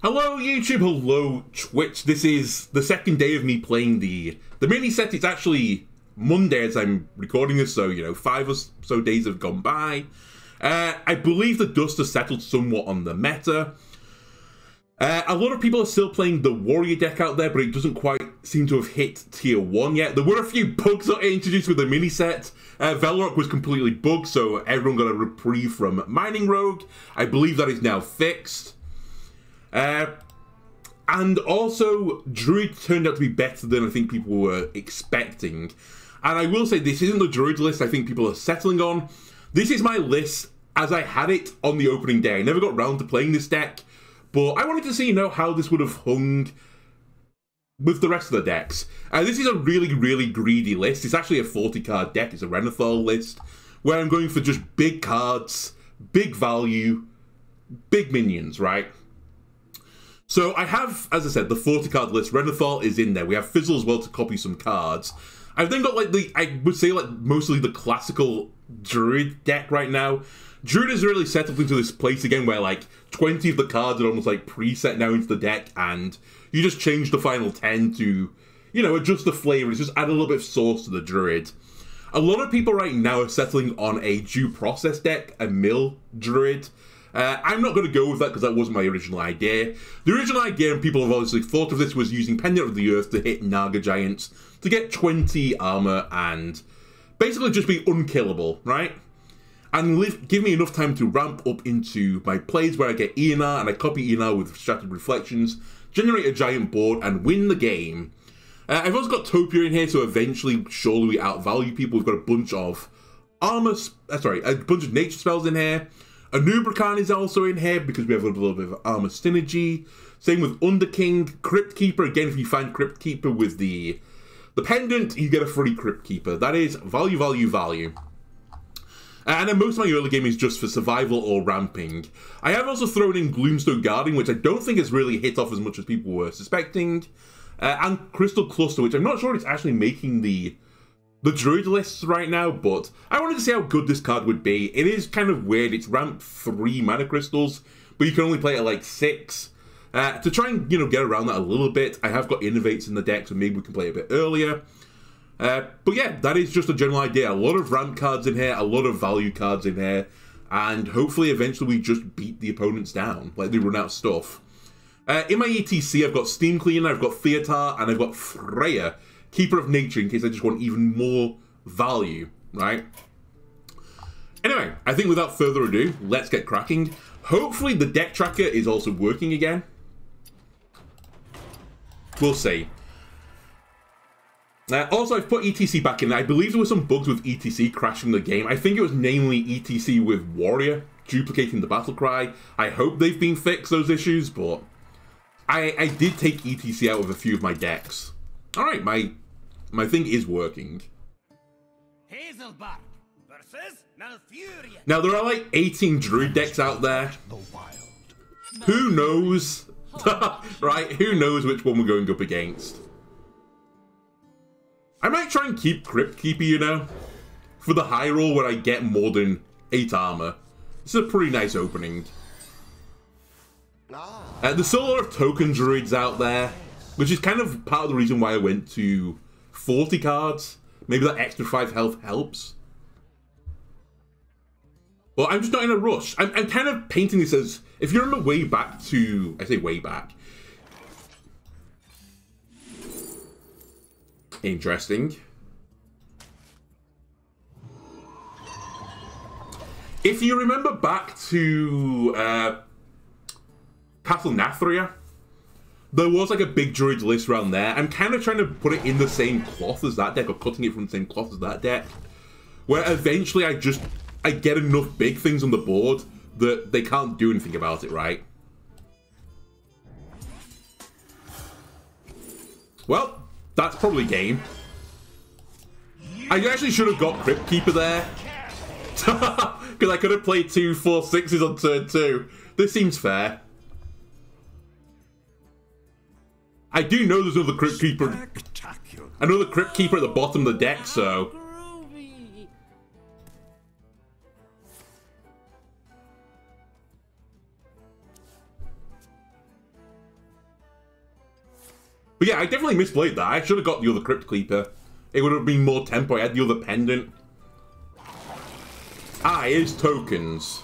Hello YouTube, hello Twitch. This is the second day of me playing the mini set. It's actually Monday as I'm recording this, so you know, 5 or so days have gone by. I believe the dust has settled somewhat on the meta. A lot of people are still playing the warrior deck out there, but it doesn't quite seem to have hit tier 1 yet. There were a few bugs that I introduced with the mini set. Velrock was completely bugged, so everyone got a reprieve from Mining Rogue. I believe that is now fixed. And also, Druid turned out to be better than I think people were expecting. And I will say, this isn't the Druid list I think people are settling on. This is my list as I had it on the opening day. I never got round to playing this deck, but I wanted to see, you know, how this would have hung with the rest of the decks. This is a really, really greedy list. It's actually a 40-card deck. It's a Renathal list, where I'm going for just big cards, big value, big minions, right? So I have, as I said, the 40-card list. Renathal is in there. We have Fizzle as well to copy some cards. I've then got, like, I would say, like, mostly the classical Druid deck right now. Druid has really settled into this place again where, like, 20 of the cards are almost, like, preset now into the deck, and you just change the final 10 to, you know, adjust the flavor. It's just add a little bit of sauce to the Druid. A lot of people right now are settling on a due process deck, a mill Druid. I'm not going to go with that because that wasn't my original idea. The original idea, and people have obviously thought of this, was using Pendant of the Earth to hit Naga Giants to get 20 armor and basically just be unkillable, right? And give me enough time to ramp up into my plays where I get Eonar and I copy Eonar with Shattered Reflections, generate a giant board, and win the game. I've also got Topia in here, so eventually, surely we outvalue people. We've got a bunch of armor, a bunch of nature spells in here. Anubrakan is also in here because we have a little bit of armor synergy. Same with Underking, Crypt Keeper. Again, if you find Crypt Keeper with the pendant, you get a free Crypt Keeper. That is value, value, value. And then most of my early game is just for survival or ramping. I have also thrown in Gloomstone Guardian, which I don't think has really hit off as much as people were suspecting. And Crystal Cluster, which I'm not sure it's actually making the Druid lists right now, but I wanted to see how good this card would be. It is kind of weird. It's ramped 3 mana crystals, but you can only play it at like 6. To try and, you know, get around that a little bit, I have got Innervates in the deck, so maybe we can play a bit earlier. But yeah, that is just a general idea. A lot of ramp cards in here, a lot of value cards in here, and hopefully eventually we just beat the opponents down, like they run out of stuff. In my E.T.C, I've got Steamcleaner, I've got Theotar, and I've got Freya, Keeper of Nature, in case I just want even more value, right? Anyway, I think without further ado, let's get cracking. Hopefully the deck tracker is also working again. We'll see. Also, I've put E.T.C back in. I believe there were some bugs with E.T.C crashing the game. I think it was namely E.T.C with Warrior duplicating the battle cry. I hope they've been fixed, those issues, but I did take E.T.C out of a few of my decks. Alright, my thing is working. Now, there are like 18 Druid decks out there. Who knows? Right, who knows which one we're going up against? I might try and keep Crypt Keeper, you know, for the high roll where I get more than 8 armor. This is a pretty nice opening. There's still a lot of token Druids out there, which is kind of part of the reason why I went to 40 cards. Maybe that extra 5 health helps. Well, I'm just not in a rush. I'm kind of painting this as, if you're on the way back to, I say way back. Interesting. If you remember back to Castle Nathria, there was like a big Druid list around there. I'm kind of trying to put it in the same cloth as that deck, or cutting it from the same cloth as that deck, where eventually I get enough big things on the board that they can't do anything about it, right? Well, that's probably game. I actually should have got Crypt Keeper there. Because I could have played 2 4/6s on turn 2. This seems fair. I do know there's another Crypt Keeper. I know the Crypt Keeper at the bottom of the deck, so But yeah, I definitely misplayed that. I should have got the other Crypt Keeper. It would have been more tempo. I had the other pendant. Ah, here's tokens.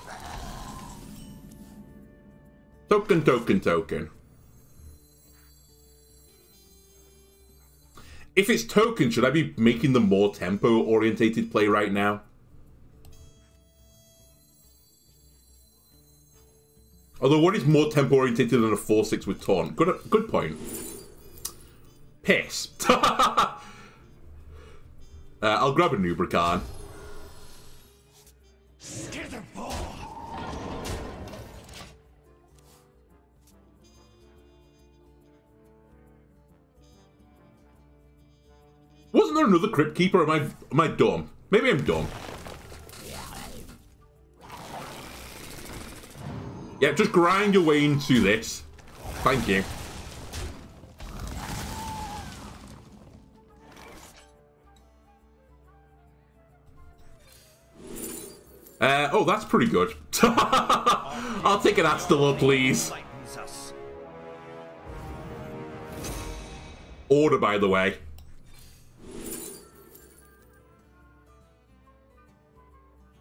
Token, token, token. If it's tokens, should I be making the more tempo-orientated play right now? Although, what is more tempo-orientated than a 4-6 with taunt? Good point. Piss. I'll grab a Nubracan. Wasn't there another Crypt Keeper? Am I dumb? Maybe I'm dumb. Yeah, just grind your way into this. Thank you. Oh, that's pretty good. I'll take an Astalor, please. Order, by the way.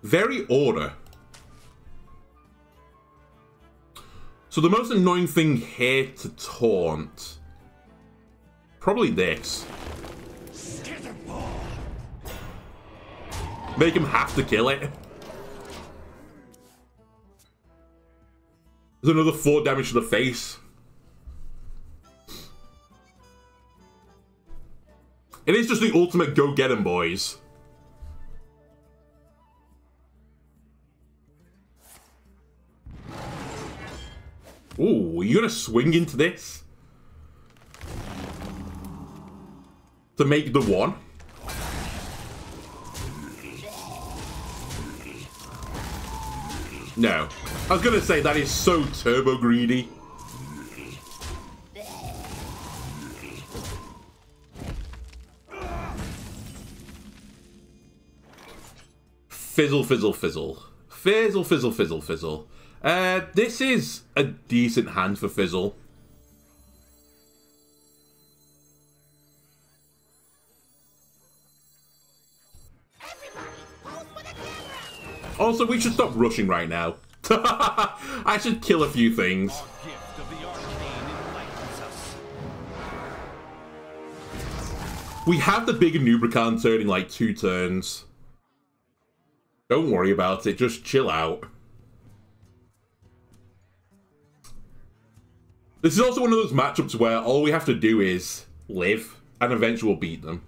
Very order. So the most annoying thing here to taunt... probably this. Make him have to kill it. There's another 4 damage to the face. It is just the ultimate go get 'em, boys. Ooh, you gonna swing into this? To make the 1? No. I was gonna say, that is so turbo greedy. Fizzle, fizzle, fizzle. Fizzle, fizzle, fizzle, fizzle. This is a decent hand for Fizzle. Also, we should stop rushing right now. I should kill a few things. We have the bigger Nubracan turn in like 2 turns. Don't worry about it, just chill out. This is also one of those matchups where all we have to do is live, and eventually we'll beat them.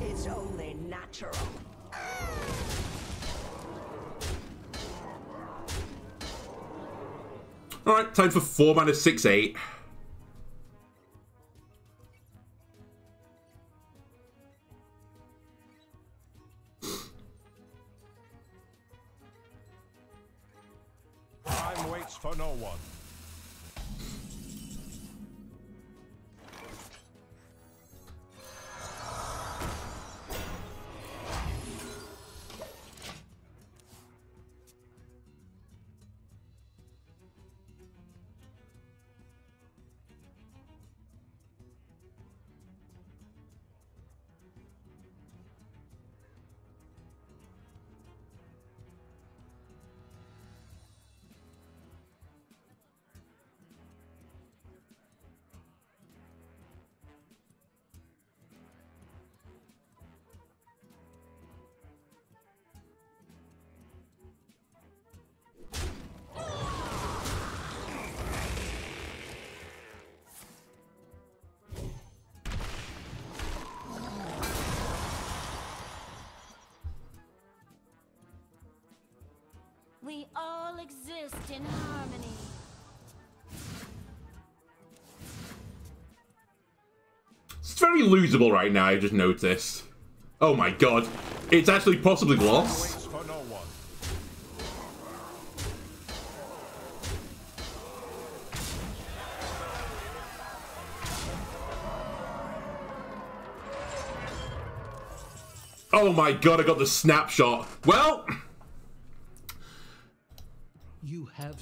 It's only natural. Alright, time for 4 mana 6/8. Time waits for no one. We all exist in harmony. It's very losable right now, I just noticed. Oh my god. It's actually possibly lost. Oh my god, I got the snapshot. Well... You have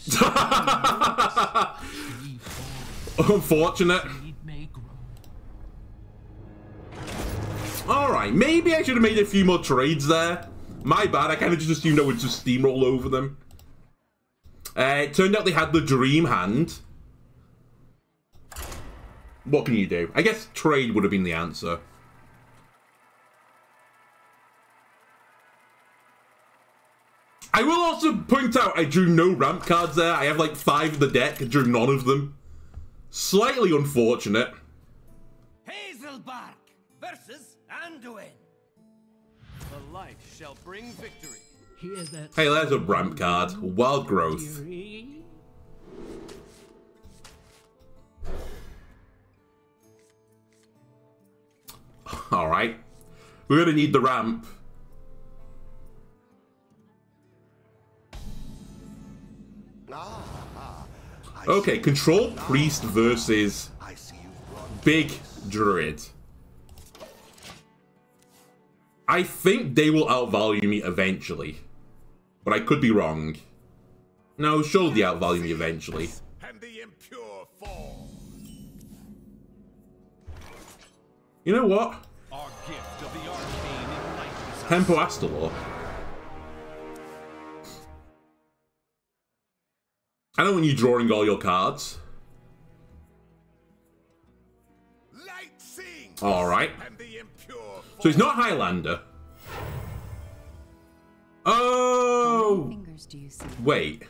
unfortunate. Alright, maybe I should have made a few more trades there. My bad, I kind of just assumed I would just steamroll over them. It turned out they had the dream hand. What can you do? I guess trade would have been the answer. I will also point out I drew no ramp cards there. I have like 5 in the deck. I drew none of them. Slightly unfortunate. Hazelbark versus Anduin. The light shall bring victory. Hey, there's a ramp card. Wild Growth. Alright. We're gonna need the ramp. Okay, Control Priest versus Big Druid. I think they will outvalue me eventually. But I could be wrong. No, surely they outvalue me eventually. You know what? Tempo Astalor. I don't want you drawing all your cards. Alright. So he's not Highlander. Oh! Wait.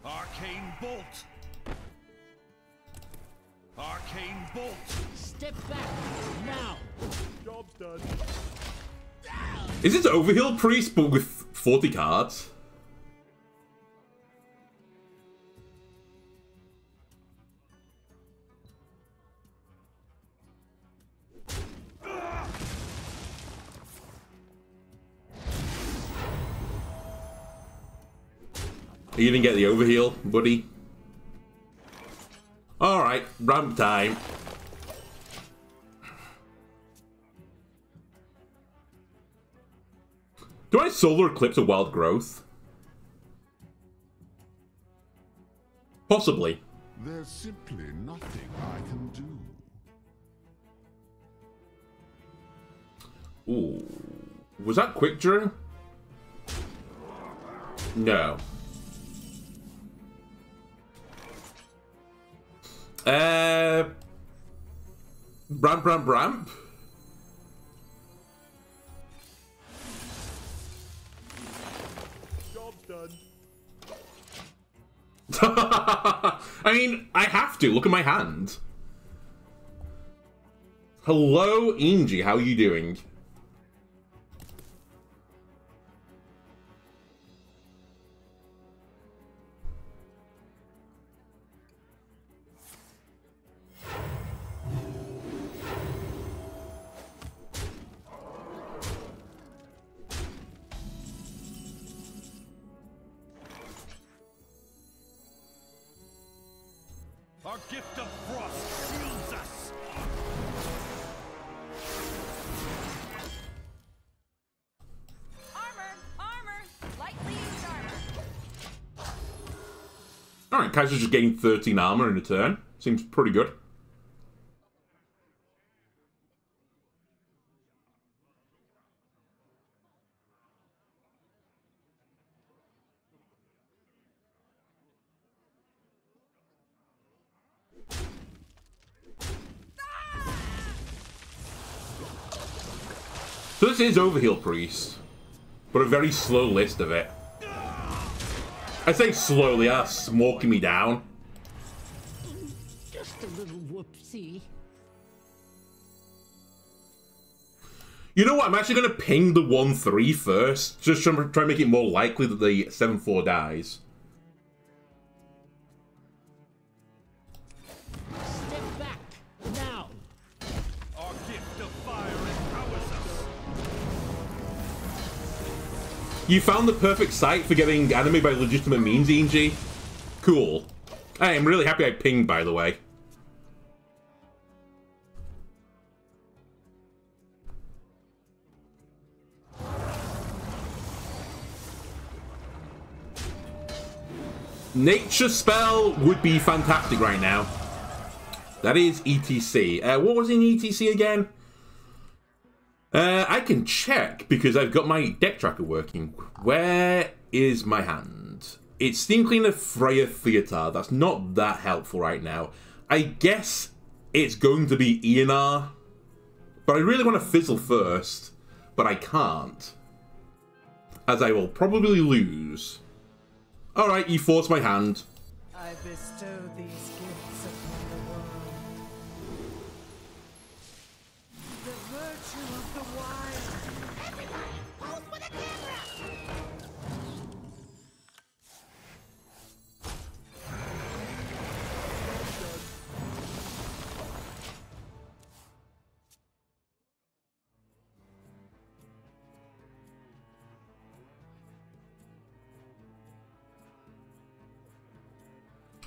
Arcane Bolt. Arcane Bolt. Step back now. Job's done. Is it Overhill Priest but with 40 cards? You didn't get the overheal, buddy. Alright, ramp time. Do I Solar Eclipse a Wild Growth? Possibly. There's simply nothing I can do. Ooh. Was that Quick Draw? No. Ramp. Job's done. I mean, I have to. Look at my hand. Hello, Ingy. How are you doing? Our gift of frost shields us. Armor! Lightly used armor. Alright, Kaiser's just getting 13 armor in a turn. Seems pretty good. So this is Overheal Priest, but a very slow list of it. I say slowly, that's smoking me down. Just a little whoopsie. You know what, I'm actually going to ping the 1-3 first, just to try and make it more likely that the 7-4 dies. Step back now. Our gift of fire empowers us. You found the perfect site for getting anime by legitimate means, ENG. Cool. I am really happy I pinged, by the way. Nature spell would be fantastic right now. That is E.T.C. What was in E.T.C. again? I can check because I've got my deck tracker working. Where is my hand? It's Steamcleaner, Freya, Theotar. That's not that helpful right now. I guess it's going to be Eonar. But I really want to Fizzle first. But I can't. As I will probably lose. Alright, you forced my hand. I bestow these gifts upon the world. The virtue of the wild. Everybody, pose for the camera!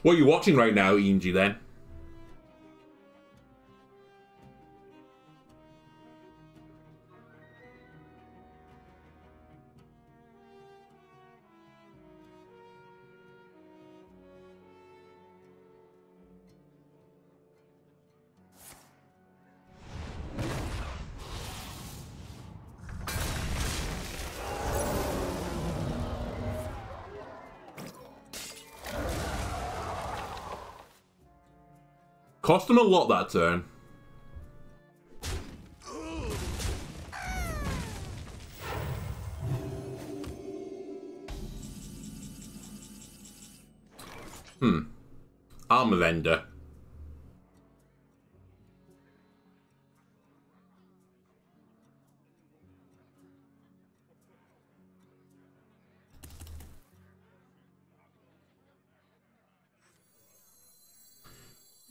What are you watching right now, ENG, then? Cost him a lot that turn. Armor vendor.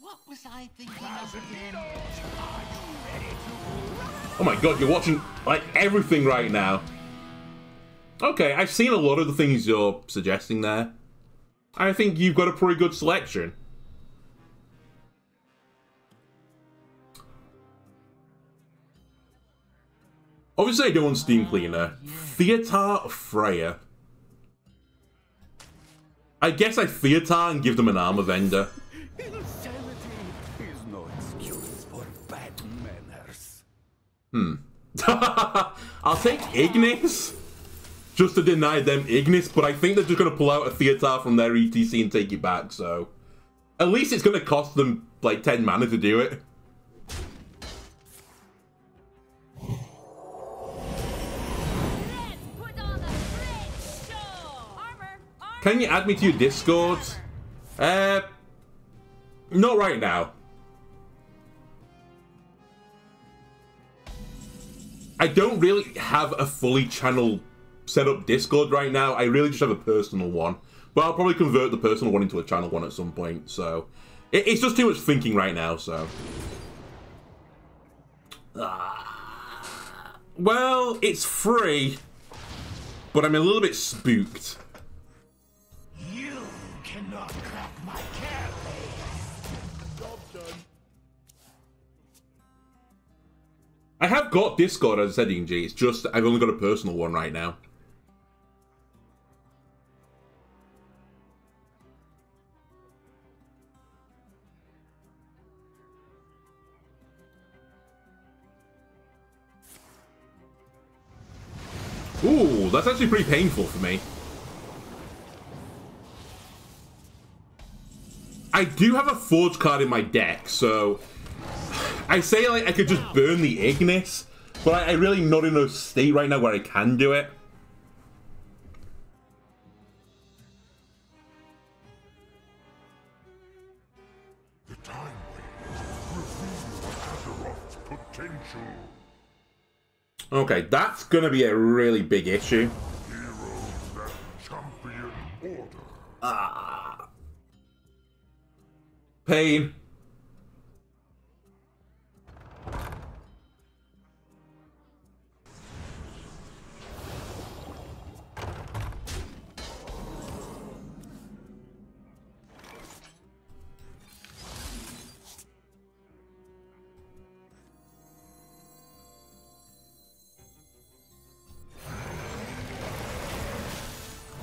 What was I thinking of again? Oh my god, you're watching like everything right now. Okay, I've seen a lot of the things you're suggesting there. I think you've got a pretty good selection. Obviously I don't want Steamcleaner. Theotar or Freya? I guess I Theotar and give them an armor vendor. Insanity is no excuse for bad manners. I'll take Ignis just to deny them Ignis, but I think they're just going to pull out a Theotar from their E.T.C. and take it back, so... At least it's going to cost them, like, 10 mana to do it. Let's put on a great show! Armor! Can you add me to your Discord? Not right now. I don't really have a fully channel set up Discord right now. I really just have a personal one. But I'll probably convert the personal one into a channel one at some point, so... It's just too much thinking right now, so... Well, it's free, but I'm a little bit spooked. You cannot crack my carapace. Job done. I have got Discord, as I said, ENG. It's just I've only got a personal one right now. Ooh, that's actually pretty painful for me. I do have a Forge card in my deck, so... I say like I could just burn the Ignis, but I'm really not in a state right now where I can do it. The time waits reveal Azeroth's potential. Okay, that's gonna be a really big issue. Heroes that champion order. Pain.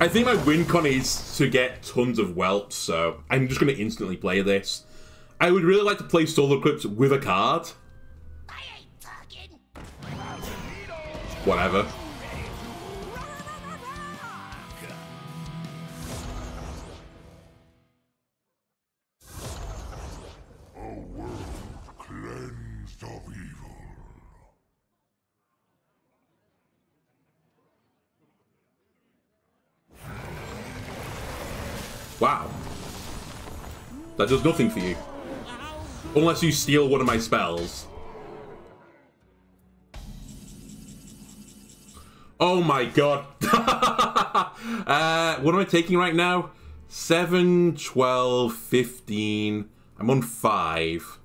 I think my win con is to get tons of whelps, so I'm just going to instantly play this. I would really like to play Solar Eclipse with a card. I ain't talking. Whatever. A world cleansed of evil. Wow. That does nothing for you. Unless you steal one of my spells. Oh my god. What am I taking right now? 7, 12, 15. I'm on 5.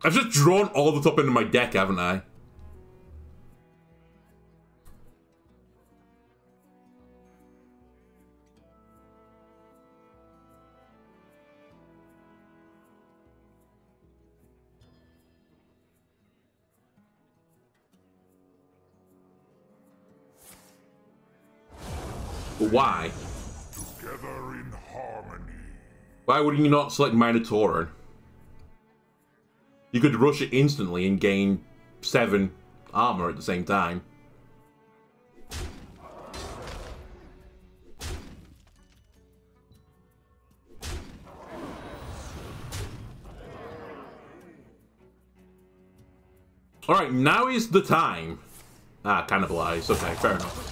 I've just drawn all the top end of my deck, haven't I? Why? Together in harmony. Why would you not select Minotaur? You could rush it instantly and gain 7 armor at the same time. Alright, now is the time. Ah, cannibalize. Okay, fair enough.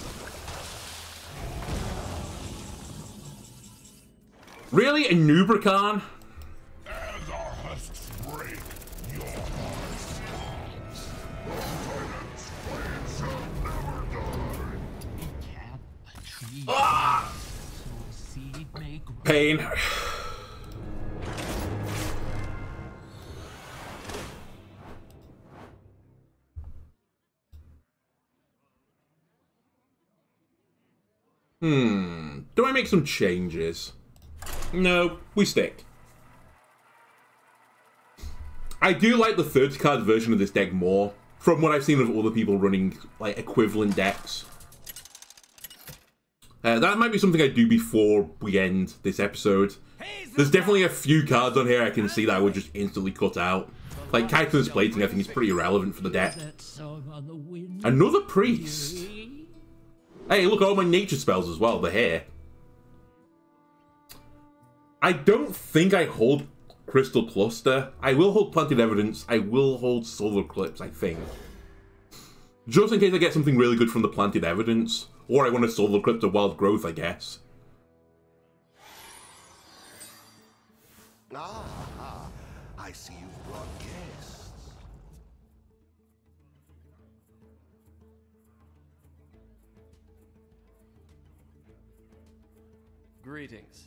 Really? A Nubracan? As our husks break, your hearts falls. Tyrant's flame shall never die. Cap a tree. Ah! So a seed may grow. Pain. Do I make some changes? No, we stick. I do like the 30 card version of this deck more, from what I've seen of other people running like equivalent decks. That might be something I do before we end this episode. There's definitely a few cards on here I can see that I would just instantly cut out. Like Cactus Plating, I think is pretty irrelevant for the deck. That song on the wind. Another priest. Hey, look, all my nature spells as well, they're here. I don't think I hold Crystal Cluster. I will hold Planted Evidence. I will hold Solar Eclipse, I think. Just in case I get something really good from the Planted Evidence. Or I want to Solar Eclipse a Wild Growth, I guess. Ah, I see you've brought guests. Greetings.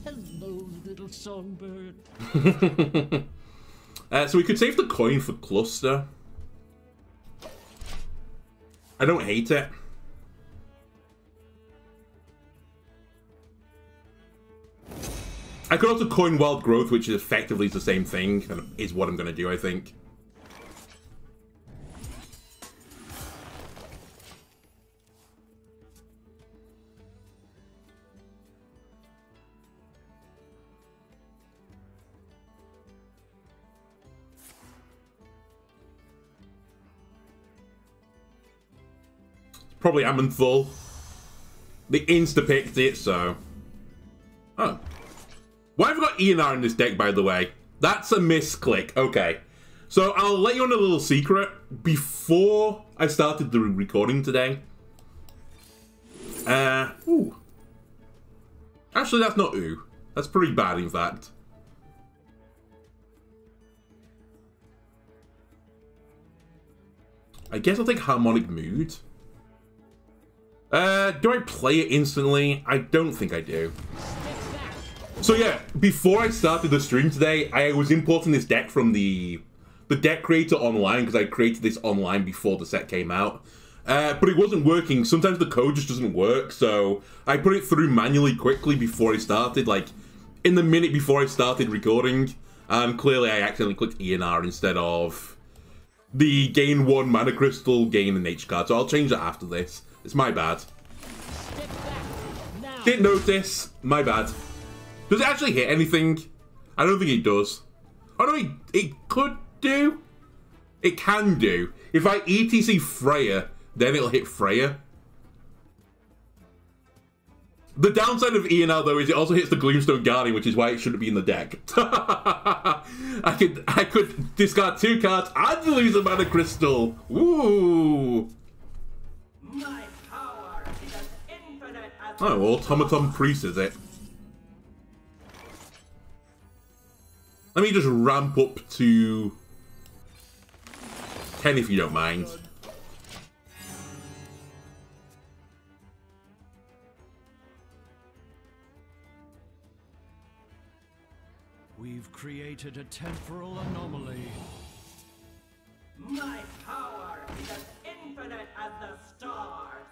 Hello, little songbird. So we could save the coin for Cluster. I don't hate it. I could also coin Wild Growth, which is effectively the same thing, and is what I'm going to do, I think. Probably Amanthul. They insta-picked it, so... Oh. Why have I got ENR in this deck, by the way? That's a misclick. Okay. So, I'll let you on a little secret. Before I started the recording today... Ooh. Actually, that's not ooh. That's pretty bad, in fact. I guess I'll take Harmonic Mood. Do I play it instantly? I don't think I do. So yeah, before I started the stream today, I was importing this deck from the deck creator online, because I created this online before the set came out. but it wasn't working. Sometimes the code just doesn't work, so I put it through manually quickly before I started, like, in the minute before I started recording, and clearly I accidentally clicked ENR instead of the gain 1 mana crystal, gain an H card, so I'll change that after this. It's my bad. Didn't notice. My bad. Does it actually hit anything? I don't think it does. Oh no, it could do. It can do. If I E.T.C Freya, then it'll hit Freya. The downside of ENR though is it also hits the Gloomstone Guardian, which is why it shouldn't be in the deck. I could discard 2 cards and lose a mana crystal. Ooh. My power is as infinite as Oh, Automaton Priest is it? Let me just ramp up to 10 if you don't mind. We've created a temporal anomaly. my power is as infinite as the stars.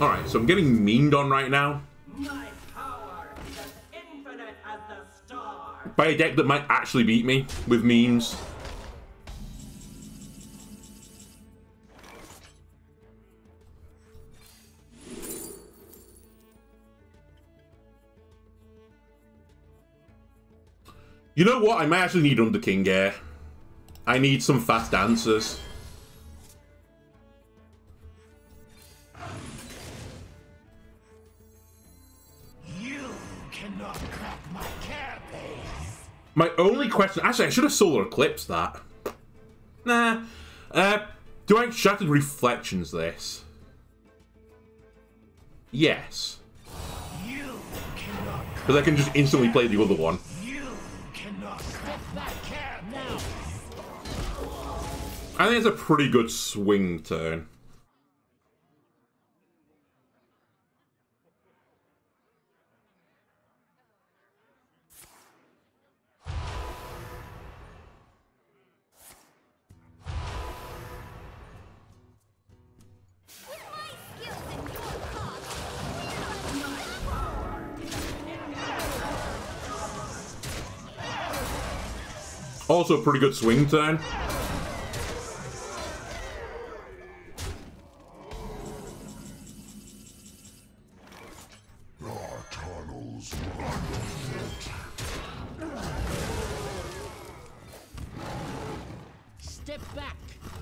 Alright, so I'm getting memed on right now My power is as infinite as the stars. by a deck that might actually beat me with memes. You know what? I might actually need Under King Air. I need some fast answers. You cannot crack my carapace. My only question... Actually, I should have Solar Eclipse that. Nah. Do I Shattered Reflections this? Yes. You cannot crack. Because I can just instantly play the other one. You cannot crack my carapace. I think it's a pretty good swing turn. With my skills and your cost, Also a pretty good swing turn. Our tunnels run. Step back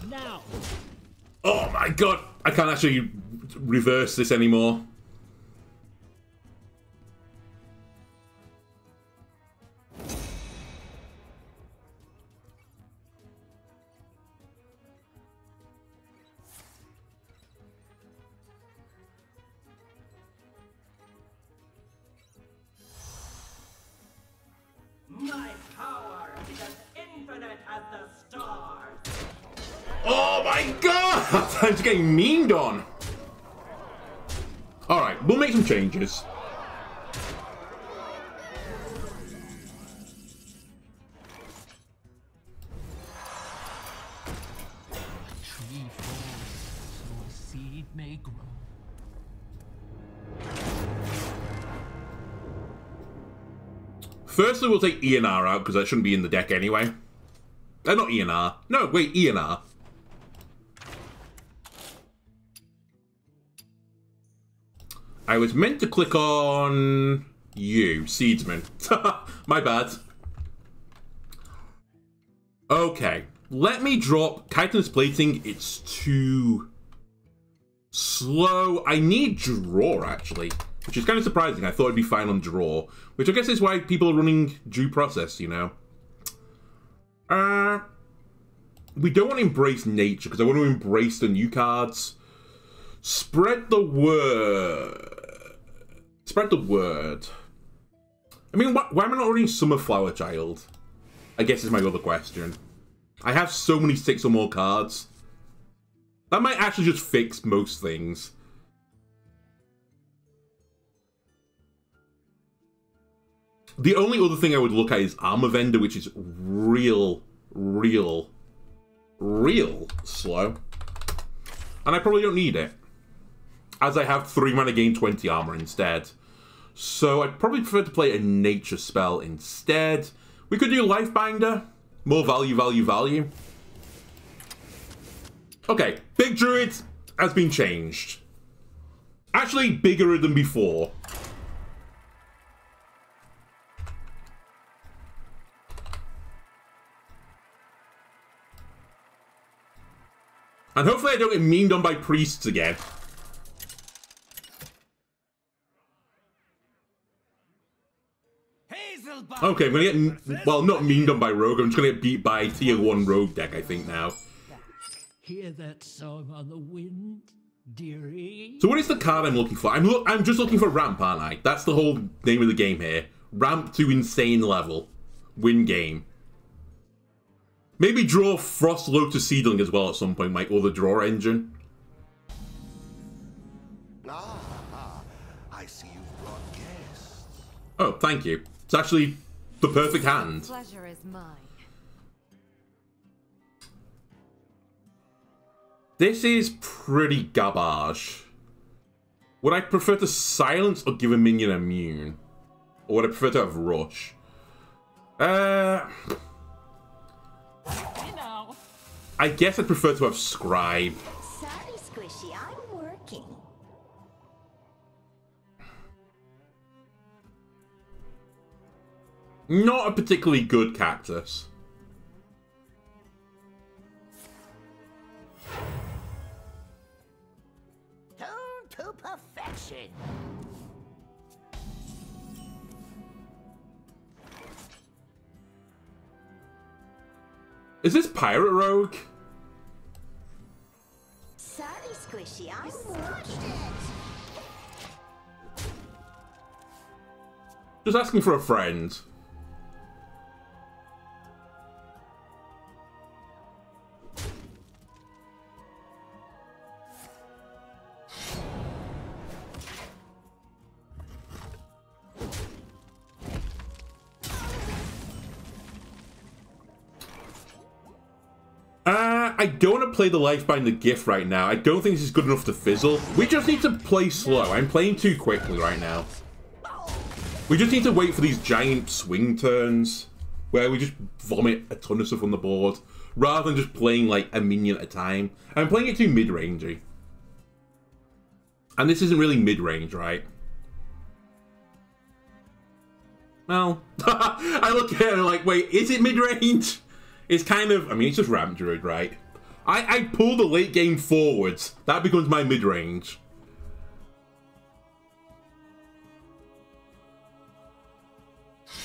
now. Oh my god! I can't actually reverse this anymore. My power is as infinite as the stars. Oh my god! I'm just getting memed on. Alright, we'll make some changes. Tree falls, so a seed may grow. Firstly, we'll take ENR out, because that shouldn't be in the deck anyway. Not ENR. No, wait, ENR. I was meant to click on you, Seedsman. My bad. Okay, let me drop Chitinous Plating. It's too slow. I need Draw, actually, which is kind of surprising. I thought it'd be fine on Draw, which I guess is why people are running Due Process, you know. We don't want to Embrace Nature, because I want to embrace the new cards. Spread the word. Spread the word. I mean, why am I not running Summerflower Child? I guess is my other question. I have so many 6 or more cards. That might actually just fix most things. The only other thing I would look at is Armor Vendor, which is real slow. And I probably don't need it, as I have 3 mana gain 20 armor instead. So I'd probably prefer to play a nature spell instead. We could do Lifebinder. More value. Okay, Big Druid has been changed. Actually, bigger than before. And hopefully I don't get memed on by priests again. Okay, I'm gonna get, well, not memed on by rogue, I'm just gonna get beat by tier 1 rogue deck, I think, now. Hear that song on the wind, dearie? So what is the card I'm looking for? I'm just looking for ramp, aren't I? That's the whole name of the game here. Ramp to insane level. Win game. Maybe draw Frost Lotus Seedling as well at some point, my other draw engine. I see you've brought guests. Oh, thank you. It's actually the perfect hand. Pleasure is mine. This is pretty garbage. Would I prefer to silence or give a minion immune? Or would I prefer to have rush? I guess I'd prefer to have scribe. Sorry, Squishy, I'm working. Not a particularly good cactus. Tuned to perfection. Is this Pirate Rogue? Sorry, Squishy, I'm working. Just asking for a friend. I don't want to play the Lifebinder gift right now. I don't think this is good enough to fizzle. We just need to play slow. I'm playing too quickly right now. We just need to wait for these giant swing turns where we just vomit a ton of stuff on the board rather than just playing like a minion at a time. I'm playing it too mid-rangey. And this isn't really mid-range, right? Well, I look at it and I'm like, wait, is it mid-range? It's kind of, I mean, it's just Ramp Druid, right? I pull the late game forwards. That becomes my mid-range.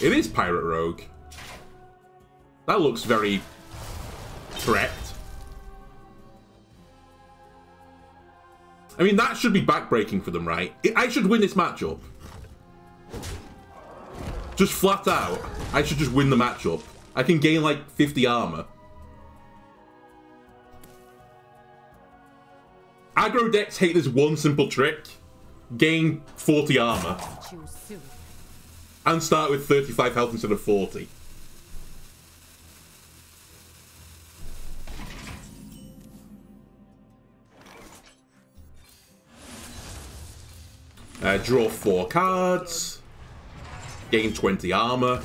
It is Pirate Rogue. That looks very correct. I mean, that should be backbreaking for them, right? I should win this matchup. Just flat out. I should just win the matchup. I can gain like 50 armor. Aggro decks hate this one simple trick. Gain 40 armor. And start with 35 health instead of 40. Draw 4 cards. Gain 20 armor.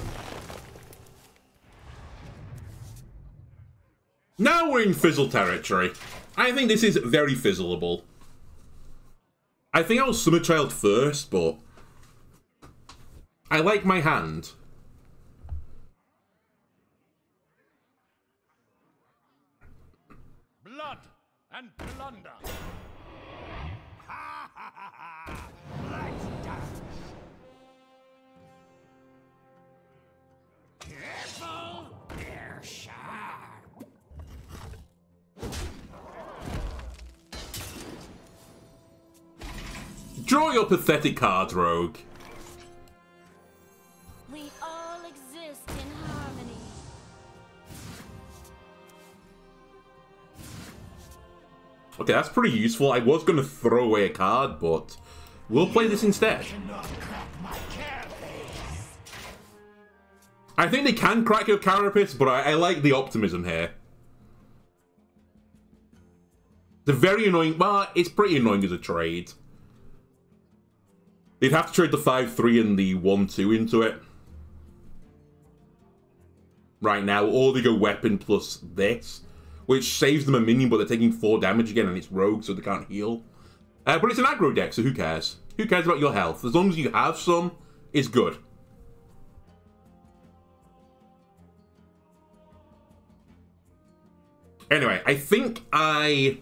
Now we're in Fizzle territory. I think this is very fizzleable. I think I'll Summer Child first, but I like my hand. Blood and plunder. Ha ha ha ha! Right down. Careful, they're sharp. Draw your pathetic cards, Rogue. We all exist in harmony. Okay, that's pretty useful. I was going to throw away a card, but we'll play this instead. I think they can crack your carapace, but I like the optimism here. It's a very annoying... Well, it's pretty annoying as a trade. They'd have to trade the 5-3 and the 1-2 into it. Right now, or they go weapon plus this, which saves them a minion, but they're taking 4 damage again, and it's rogue, so they can't heal. But it's an aggro deck, so who cares? Who cares about your health? As long as you have some, it's good. Anyway, I think I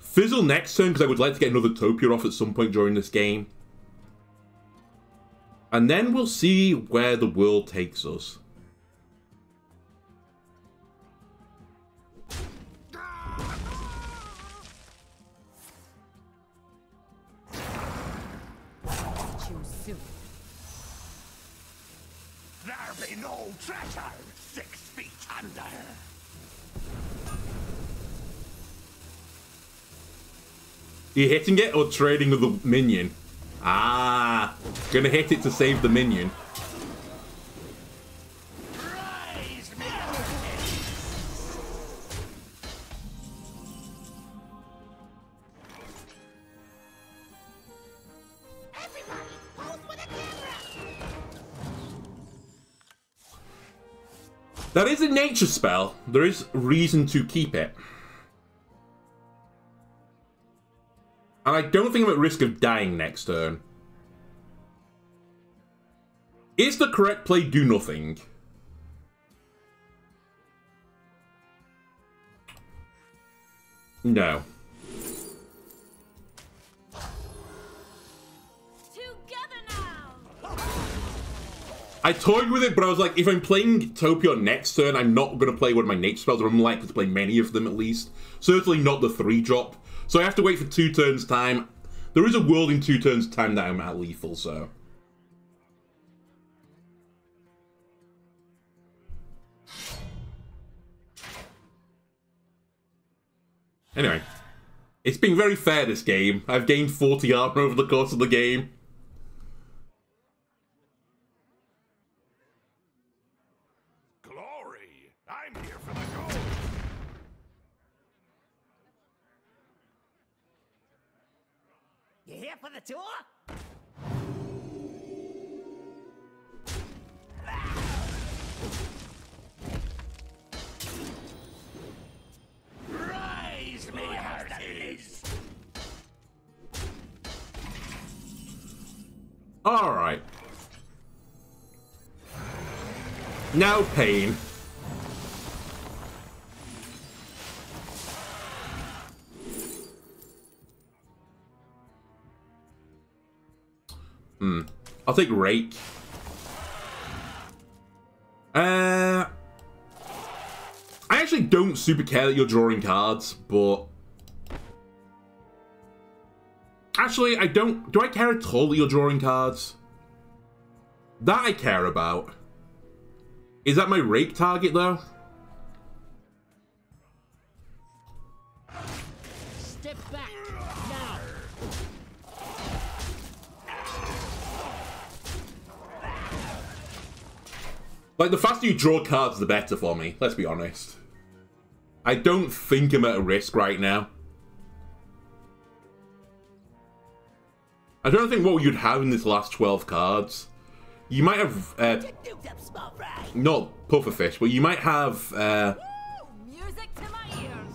Fizzle next turn, because I would like to get another Topia off at some point during this game. And then we'll see where the world takes us. There be no treasure 6 feet under. You hitting it or trading with the minion? Ah, gonna hit it to save the minion. Rise me. Everybody, pose with a camera. That is a nature spell. There is reason to keep it. And I don't think I'm at risk of dying next turn. Is the correct play do nothing? No. Together now. I toyed with it, but I was like, if I'm playing Topia next turn, I'm not going to play one of my nature spells, or I'm likely to play many of them at least. Certainly not the 3-drop. So I have to wait for 2 turns time. There is a world in 2 turns time that I'm at lethal, so. Anyway. It's been very fair this game. I've gained 40 armor over the course of the game. Glory! I'm here for the gold! You here for the tour? Rise me, hearties. Alright. Now pain. I'll take Rake. I actually don't super care that you're drawing cards, but... Actually, I don't... Do I care at all that you're drawing cards? That I care about. Is that my Rake target, though? Step back now. Like, the faster you draw cards, the better for me. Let's be honest. I don't think I'm at a risk right now. I don't think what you'd have in this last 12 cards. You might have, not pufferfish, but you might have, Music to my ears.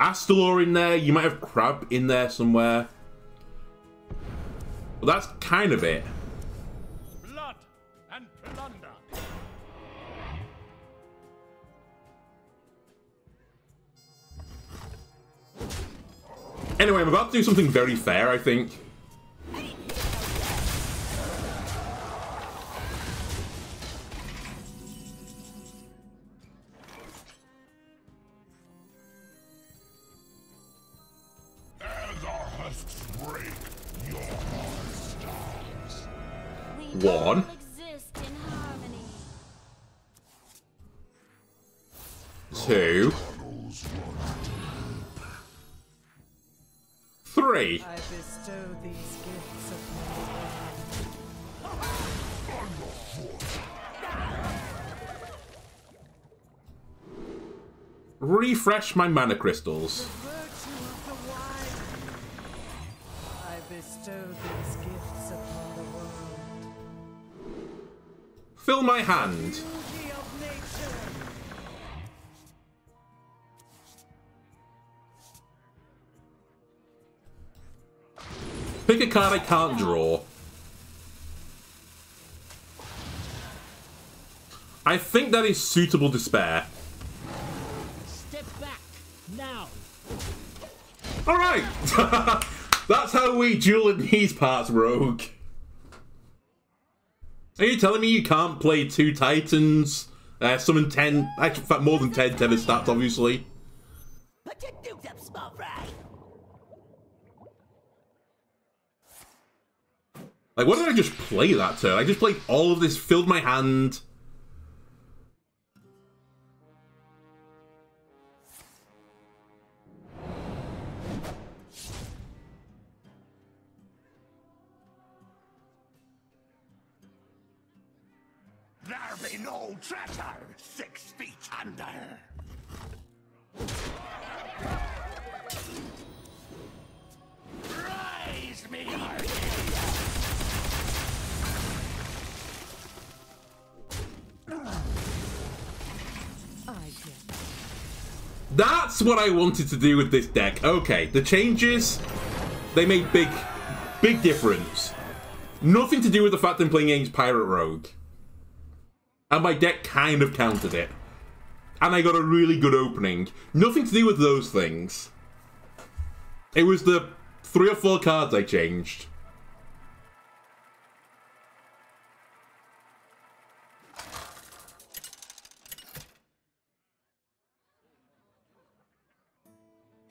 Astalor in there. You might have Crab in there somewhere. But that's kind of it. Blood and plunder! Anyway, I'm about to do something very fair, I think. As our husks break, your heart stops. We all One. exist in harmony. 2. 3. I bestow these gifts upon refresh my mana crystals. Virtue of the wine. I bestow these gifts upon the world. Fill my hand. Beauty of nature. Pick a card I can't draw. I think that is Suitable Despair. Step back now. Alright! That's how we duel in these parts, Rogue. Are you telling me you can't play 2 Titans, summon 10, actually, in fact, more than 10 tether stats, obviously? Put your dukes up, small fry. Like, what did I just play that turn? I just played all of this, filled my hand. There be no treasure 6 feet under. Rise me, That's what I wanted to do with this deck. Okay, the changes, they made big difference. Nothing to do with the fact that I'm playing against Pirate Rogue. And my deck kind of countered it. And I got a really good opening. Nothing to do with those things. It was the 3 or 4 cards I changed.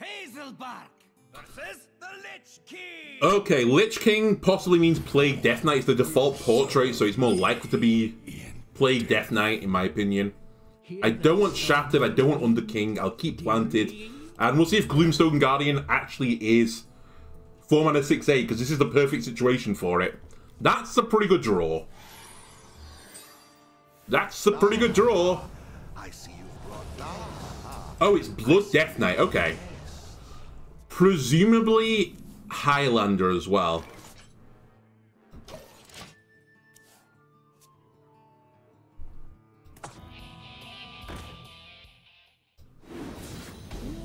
Hazelbark versus the Lich King. Okay, Lich King possibly means Plague Death Knight. It's the default portrait, so it's more likely to be Plague Death Knight, in my opinion. I don't want Shattered, I don't want Under King. I'll keep Planted. And we'll see if Gloomstone Guardian actually is 4 mana 6/8, because this is the perfect situation for it. That's a pretty good draw. That's a pretty good draw. I see you've brought down. Oh, it's Blood Death Knight, okay. Presumably Highlander as well.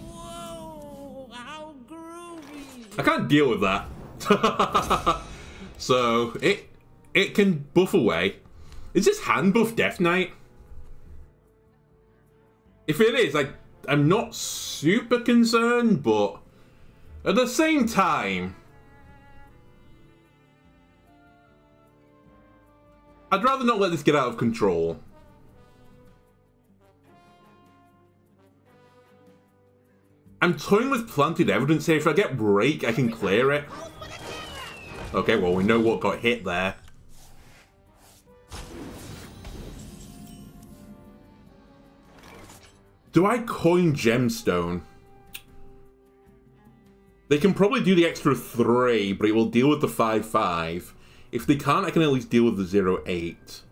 Whoa, how groovy. I can't deal with that. So it can buff away. Is this hand buff Death Knight? If it is, I'm not super concerned, but at the same time, I'd rather not let this get out of control. I'm toying with Planted Evidence here. If I get Break, I can clear it. Okay, well, we know what got hit there. Do I coin Gemstone? They can probably do the extra 3, but it will deal with the 5/5. If they can't, I can at least deal with the 0/8.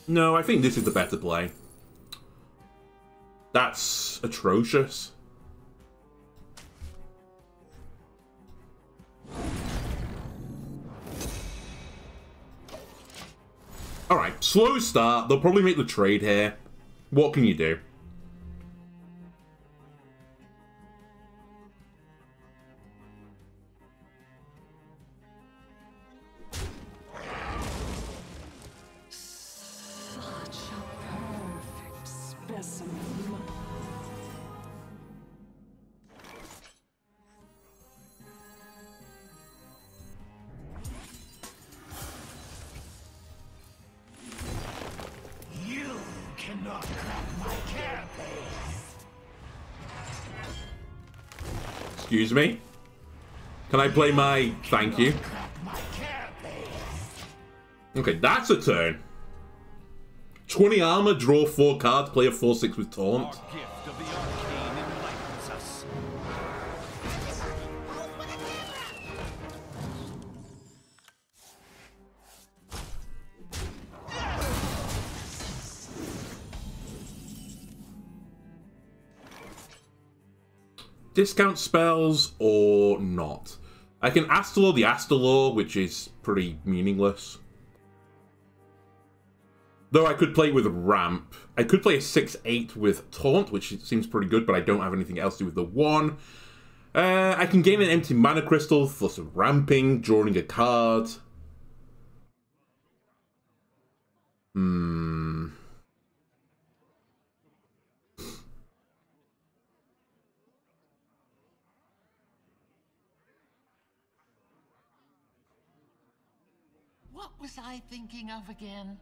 No, I think this is the better play. That's atrocious. Alright, slow start. They'll probably make the trade here. What can you do? Such a perfect specimen. You cannot crack my carapace. Excuse me? Can I play my thank you? Crack my carapace. Okay, that's a turn. 20 armor, draw 4 cards, play a 4/6 with taunt. Our gift of the arcane enlightens us. discount spells or not? I can Astalor the Astalor, which is pretty meaningless. Though I could play with Ramp. I could play a 6/8 with Taunt, which seems pretty good, but I don't have anything else to do with the 1. I can gain an empty mana crystal for some ramping, drawing a card. What was I thinking of again?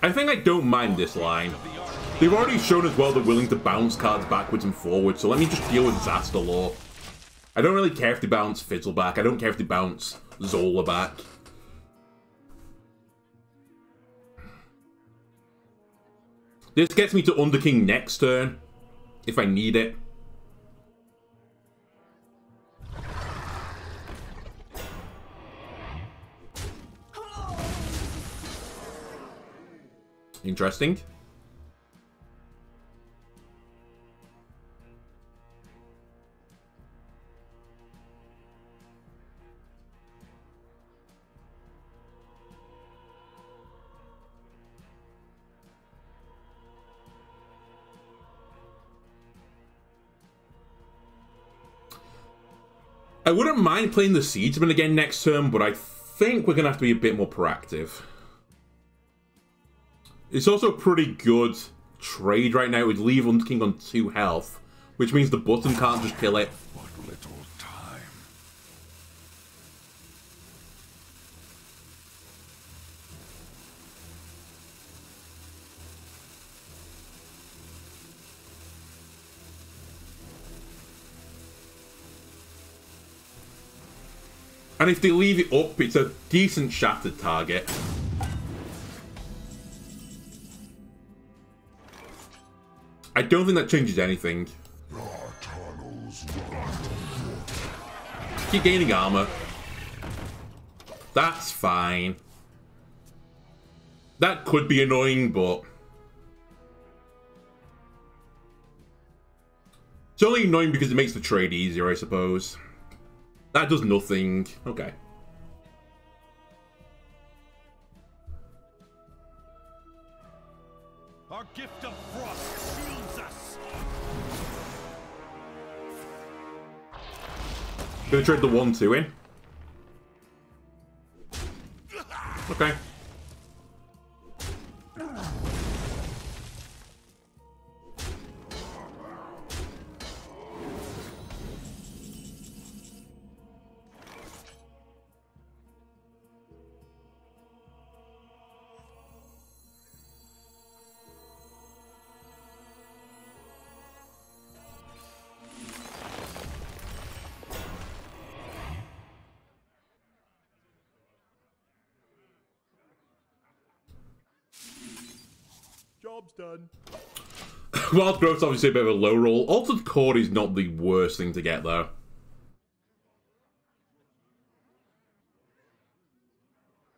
I think I don't mind this line. They've already shown as well they're willing to bounce cards backwards and forwards, so let me just deal with this Astalor. I don't really care if they bounce Fizzle back, I don't care if they bounce Zola back. This gets me to Underking next turn, if I need it. Interesting. I wouldn't mind playing the Seedsman again next turn, but I think we're going to have to be a bit more proactive. It's also a pretty good trade right now. It would leave Underking on 2 health, which means the button can't just kill it. What little time. And if they leave it up, it's a decent shattered target. I don't think that changes anything. Keep gaining armor. That's fine. That could be annoying, but... it's only annoying because it makes the trade easier, I suppose. That does nothing. Okay. Our gift of frost shields us. Gonna trade the 1/2 in. Okay. Job's done. Wild Growth's obviously a bit of a low roll. Altered Chord is not the worst thing to get, though.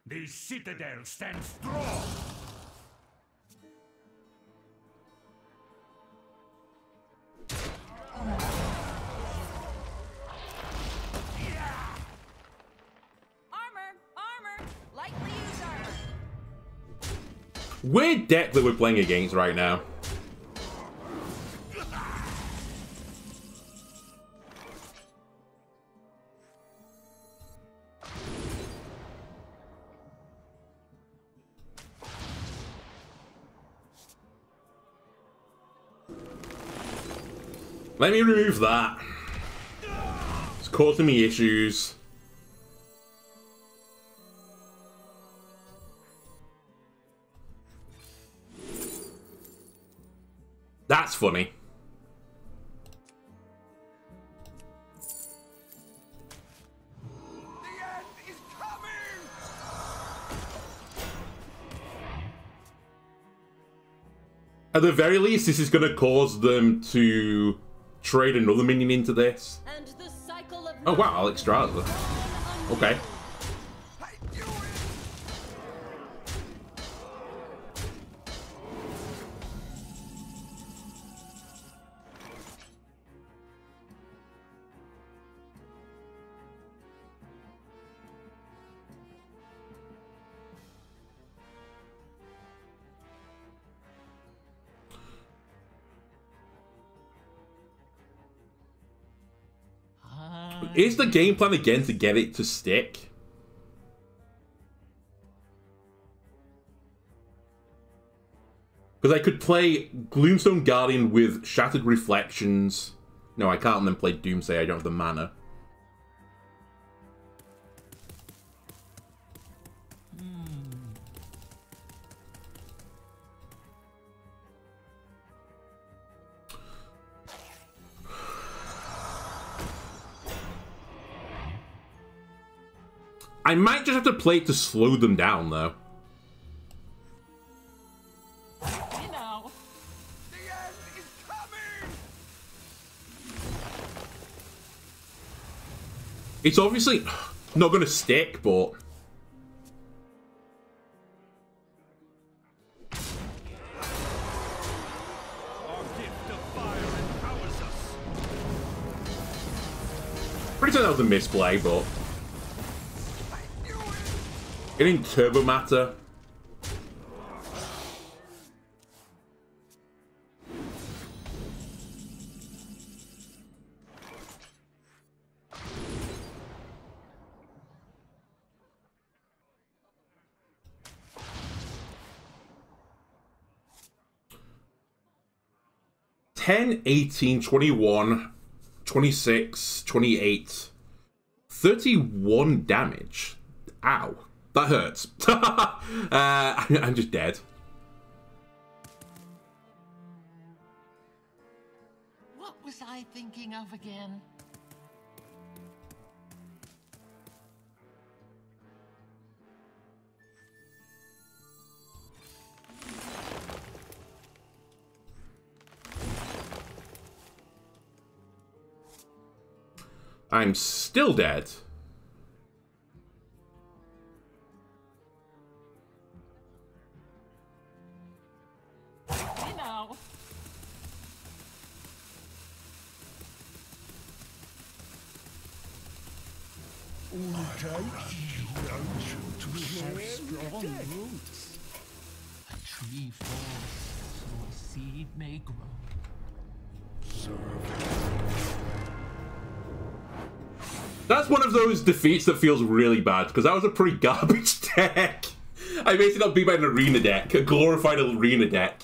The citadel stands strong. Armor! Lightly used armor! Weird deck that we're playing against right now. Let me remove that. It's causing me issues. That's funny. The end is coming! At the very least, this is going to cause them to trade another minion into this. And the cycle of Oh wow, Alex Strada. Okay. I knew it! Is the game plan again to get it to stick? Because I could play Gloomstone Guardian with Shattered Reflections. No, I can't then play Doomsday, I don't have the mana. I might just have to play it to slow them down, though. You know. The end is coming! It's obviously not going to stick, but... Our gift of fire empowers us. Pretty sure that was a misplay, but... Getting Turbo Matter. $10, $18, $21, $26, $28, $31 damage. Ow. That hurts. I'm just dead. What was I thinking of again? I'm still dead. You know. All it takes is to have strong roots. A tree falls, so a seed may grow. That's one of those defeats that feels really bad, because that was a pretty garbage deck. I basically got beat by an arena deck, a glorified arena deck.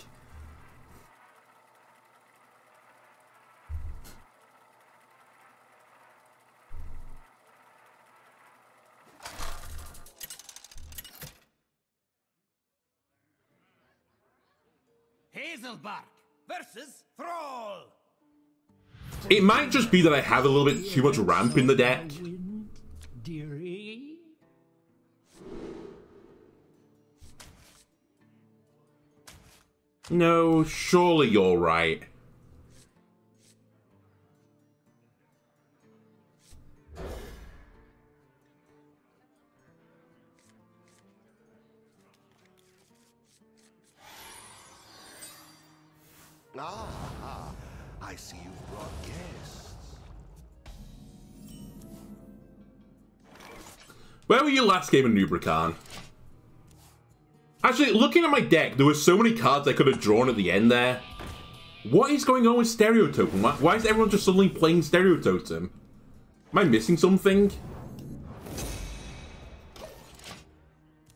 Hazelbark versus Thrall. It might just be that I have a little bit too much ramp in the deck. Dearie? No, surely you're right. Ah, I see you've brought guests. Where were you last game of Nubrakan? Actually, looking at my deck, there were so many cards I could have drawn at the end there. What is going on with Stereo Totem? Why is everyone just suddenly playing Stereo Totem? Am I missing something?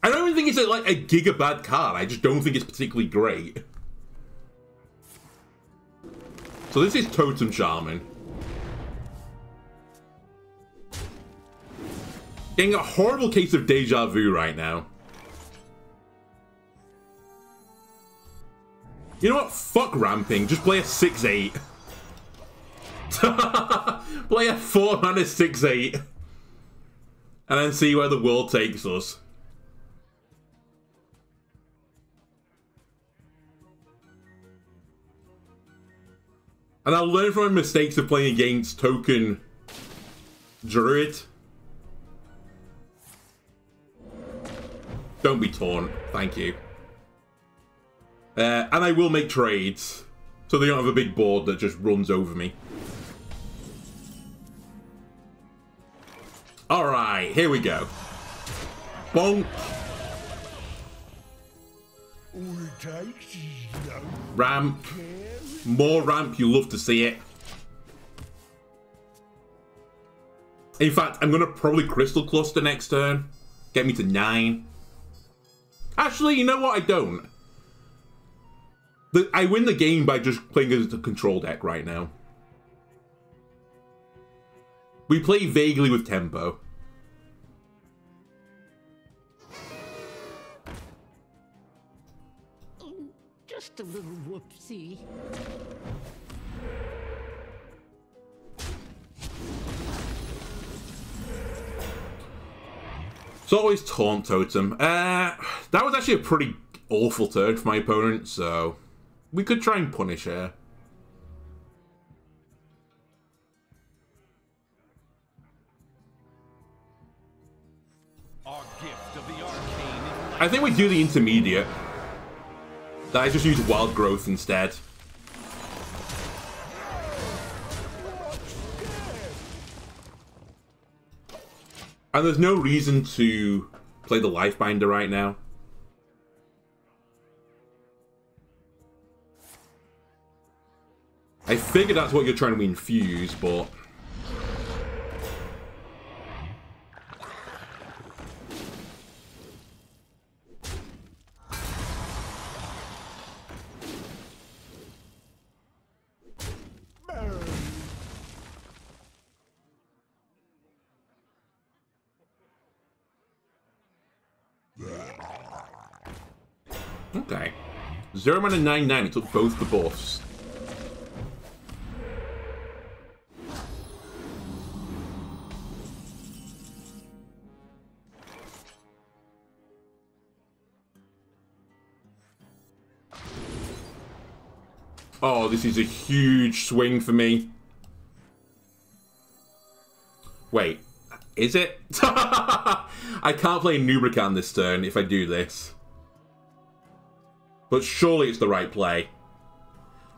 I don't even think it's like a giga bad card. I just don't think it's particularly great. So this is Totem Shaman. Getting a horrible case of deja vu right now. You know what? Fuck ramping. Just play a 6/8. Play a 4-mana 6/8. And then see where the world takes us. And I'll learn from my mistakes of playing against Token Druid. Don't be taunt. Thank you. And I will make trades, so they don't have a big board that just runs over me. Alright, here we go. Bonk. All it takes is no Ramp. More ramp, you love to see it. In fact, I'm going to probably Crystal Cluster next turn. Get me to 9. Actually, you know what? I don't. I win the game by just playing as a control deck right now. We play vaguely with tempo. Just a little whoopsie. It's always Taunt Totem. That was actually a pretty awful turn for my opponent, so we could try and punish her. Our gift of the arcane. I think we do the intermediate. That I just use Wild Growth instead. And there's no reason to play the Lifebinder right now. I figured that's what you're trying to infuse, but... Okay. 0 mana 9/9, it took both the buffs. Oh, this is a huge swing for me. Wait, is it? I can't play Nubrican this turn if I do this. But surely it's the right play.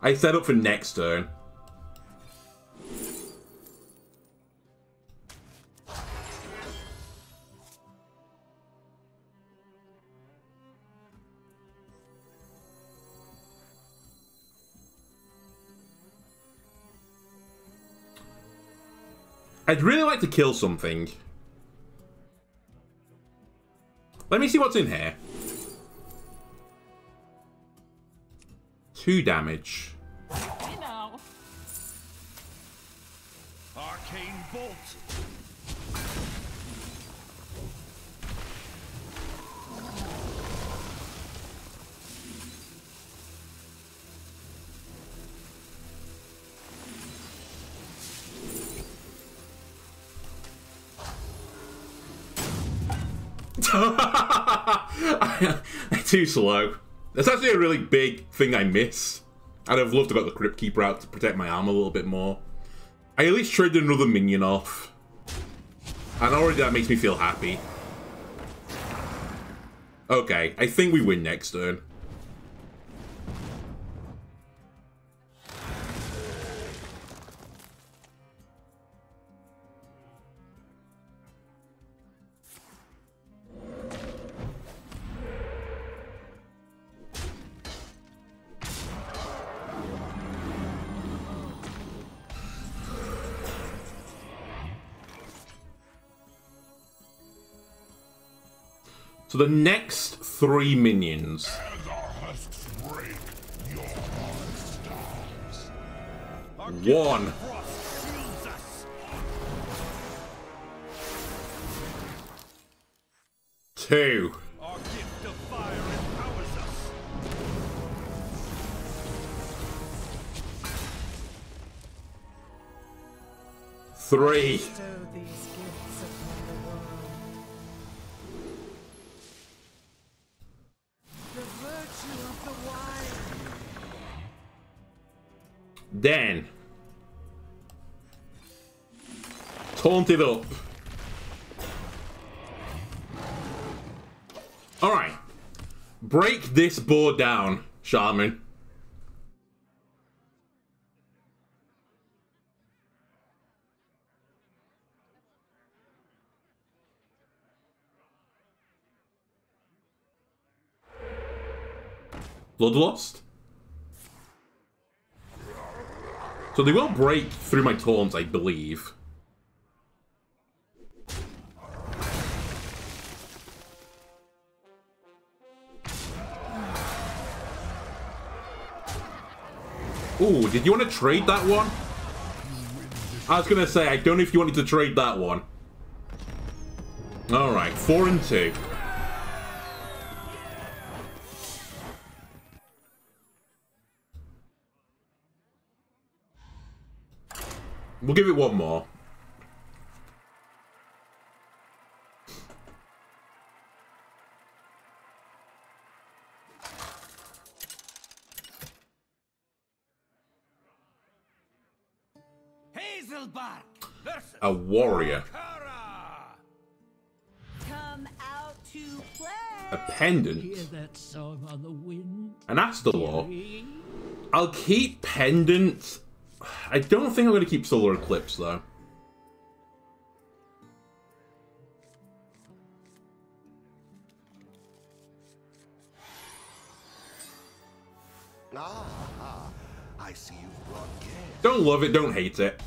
I set up for next turn. I'd really like to kill something. Let me see what's in here. 2 damage. Hey now. Arcane bolt. Too slow. That's actually a really big thing I miss. I'd have loved to have got the Crypt Keeper out to protect my arm a little bit more. I at least traded another minion off. And already that makes me feel happy. Okay, I think we win next turn. So the next 3 minions. One. 2. Our gift of fire empowers us. 3. Bestow these gifts upon the world. The virtue of the wild. Then. Taunt it up. Alright. Break this board down, Shaman. Bloodlust? So they will break through my taunts, I believe. Ooh, did you want to trade that one? I was going to say, I don't know if you wanted to trade that one. Alright, 4 and 2. We'll give it one more. A warrior. Come out to play. A pendant. Hear that song on the wind? An Astalor. I'll keep pendant. I don't think I'm going to keep Solar Eclipse though. I see you've brought guests. Don't love it, don't hate it.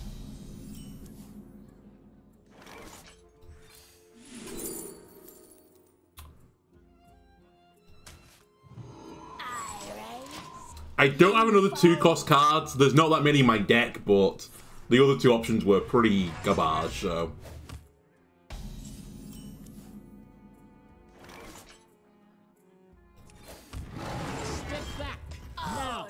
I don't have another 2-cost cards. There's not that many in my deck, but the other 2 options were pretty garbage, so... Step back now.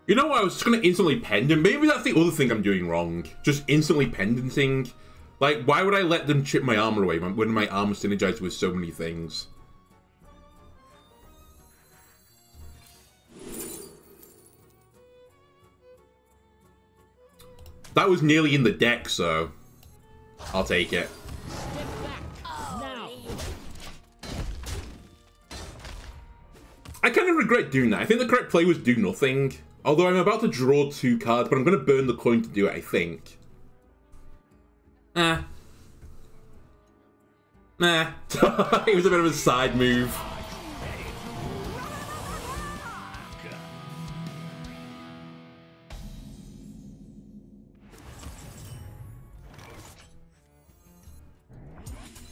You know what, I was just going to instantly pendant. Maybe that's the other thing I'm doing wrong. Just instantly pendanting. Like, why would I let them chip my armor away when my armor synergized with so many things? That was nearly in the deck, so I'll take it. Step back now. I kind of regret doing that. I think the correct play was do nothing. Although I'm about to draw 2 cards, but I'm going to burn the coin to do it, I think. Nah. It was a bit of a side move.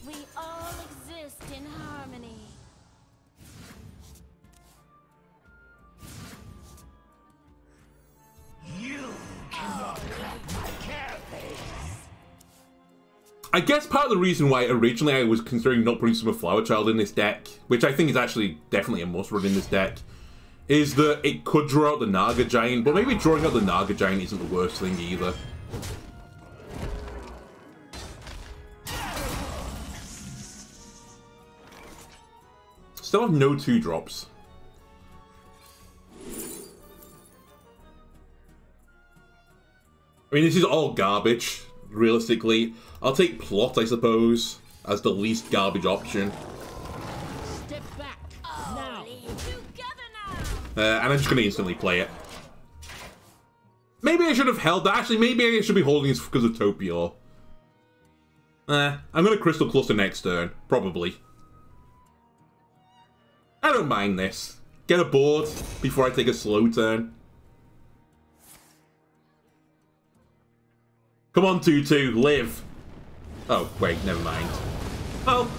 We all exist in harmony. I guess part of the reason why originally I was considering not putting Summer Flower Child in this deck, which I think is actually definitely a must run in this deck, is that it could draw out the Naga Giant, but maybe drawing out the Naga Giant isn't the worst thing either. Still have no 2-drops. I mean, this is all garbage, realistically. I'll take Plot, I suppose, as the least garbage option. Step back now. And I'm just going to instantly play it. Maybe I should have held that. Actually, maybe I should be holding this because of Topior. I'm going to Crystal Cluster next turn. Probably. I don't mind this. Get a board before I take a slow turn. Come on, 2-2, live. Oh, wait, never mind. Well,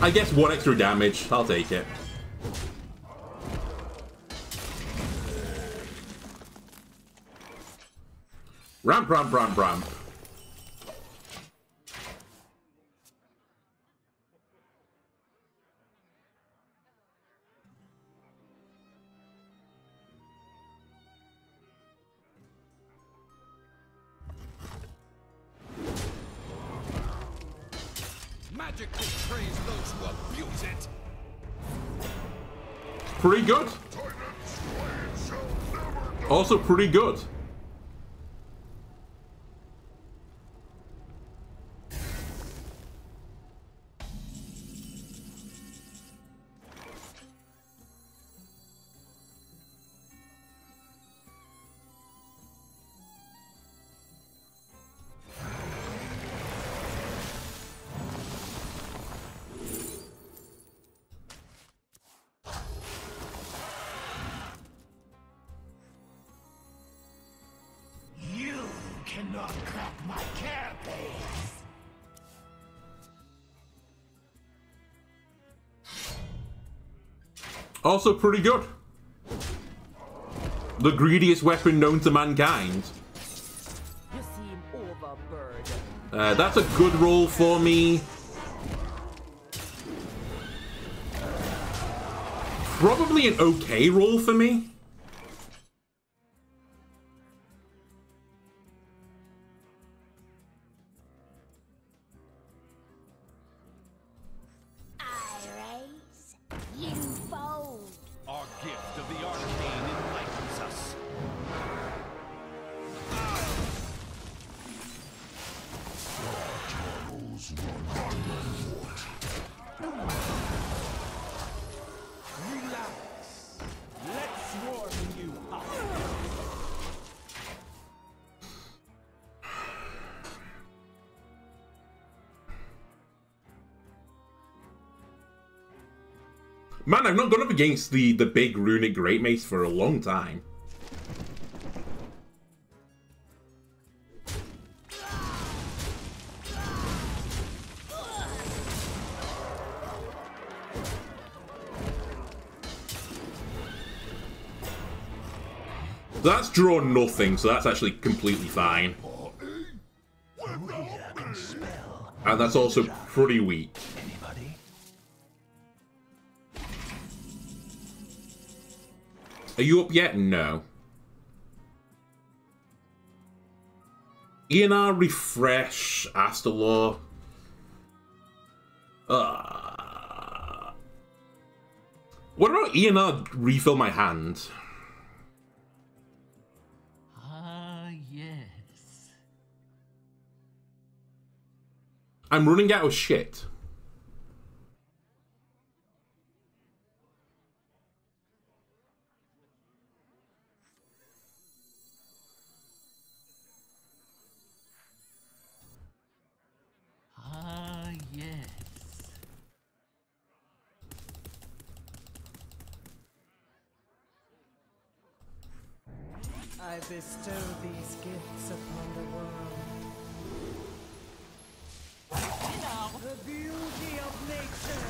I guess 1 extra damage. I'll take it. Ramp, ramp, ramp, ramp. Magically praise those who abuse it. Pretty good. Also pretty good. cannot crack my carapace. Also pretty good. The greediest weapon known to mankind. You seem overburdened. That's a good roll for me. Probably an okay roll for me. Our gift of the arcane enlightens us. Relax. Let's swarm you up. Man, I've not gone up against the big runic great mace for a long time. That's drawn nothing, so that's actually completely fine. And that's also pretty weak. Are you up yet? No. ENR, refresh, Astalor. What about ENR refill my hand? Yes. I'm running out of shit. Yes. I bestow these gifts upon the world. The beauty of nature.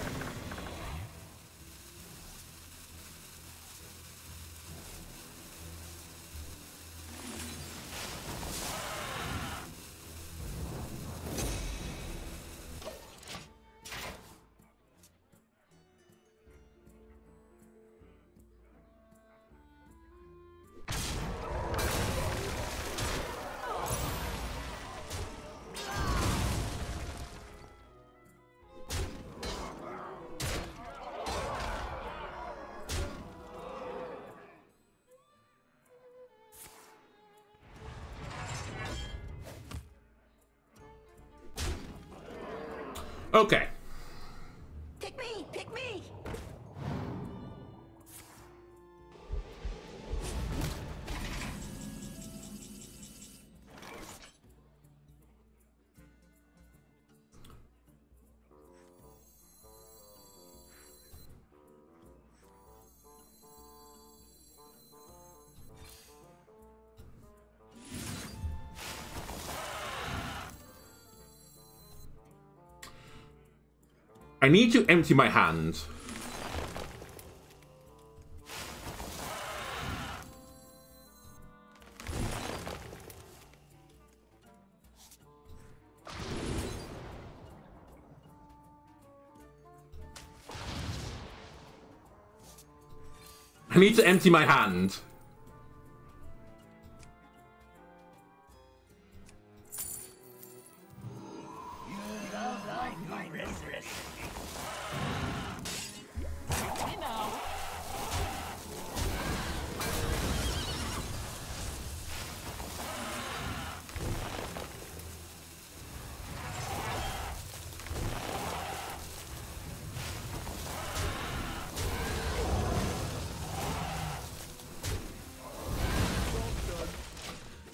Okay. Pick me! Pick me! I need to empty my hand. I need to empty my hand.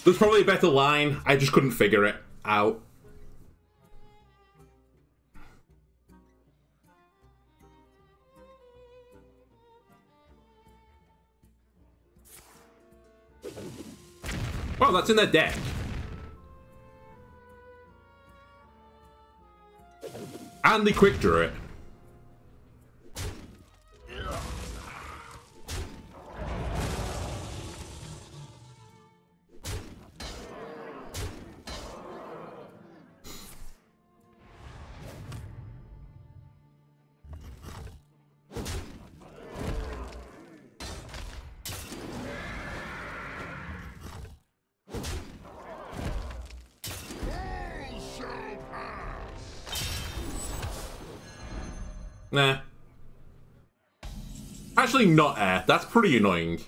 There's probably a better line. I just couldn't figure it out. Well, that's in their deck. And they quick draw it. Nah. Actually, not air. That's pretty annoying.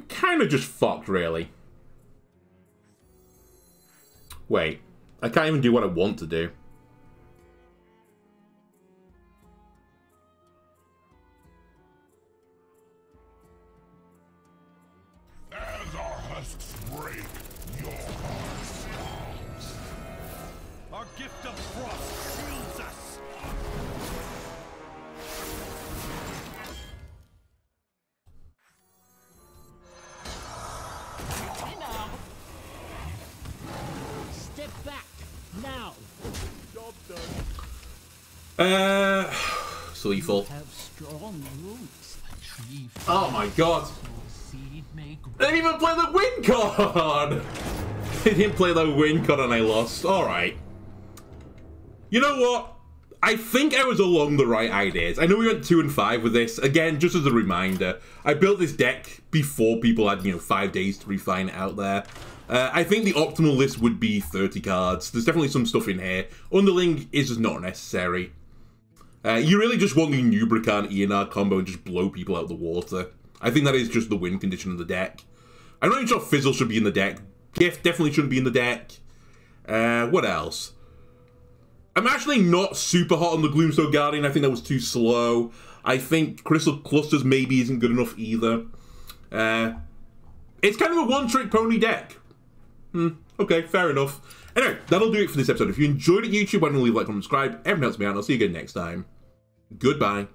Kind of just fucked, really. Wait, I can't even do what I want to do. As our husks break, your heart stops. Our gift of frost shields us. Step back now. Job done. So lethal. Have strong roots. A tree Oh my god. so seed may grow. They didn't even play the win card! They didn't play the win card and I lost. Alright. You know what? I think I was along the right ideas. I know we went 2 and 5 with this. Again, just as a reminder, I built this deck before people had, 5 days to refine it out there. I think the optimal list would be 30 cards. There's definitely some stuff in here. Underling is just not necessary. You really just want the Nubrican ENR combo and just blow people out of the water. I think that is just the win condition of the deck. I'm not even sure Fizzle should be in the deck. Gift definitely shouldn't be in the deck. What else? I'm actually not super hot on the Gloomstone Guardian. I think that was too slow. I think Crystal Clusters maybe isn't good enough either. It's kind of a one-trick pony deck. Okay, fair enough. Anyway, that'll do it for this episode. If you enjoyed it, YouTube, why don't you leave a like, comment, subscribe. Everyone helps me out, and I'll see you again next time. Goodbye.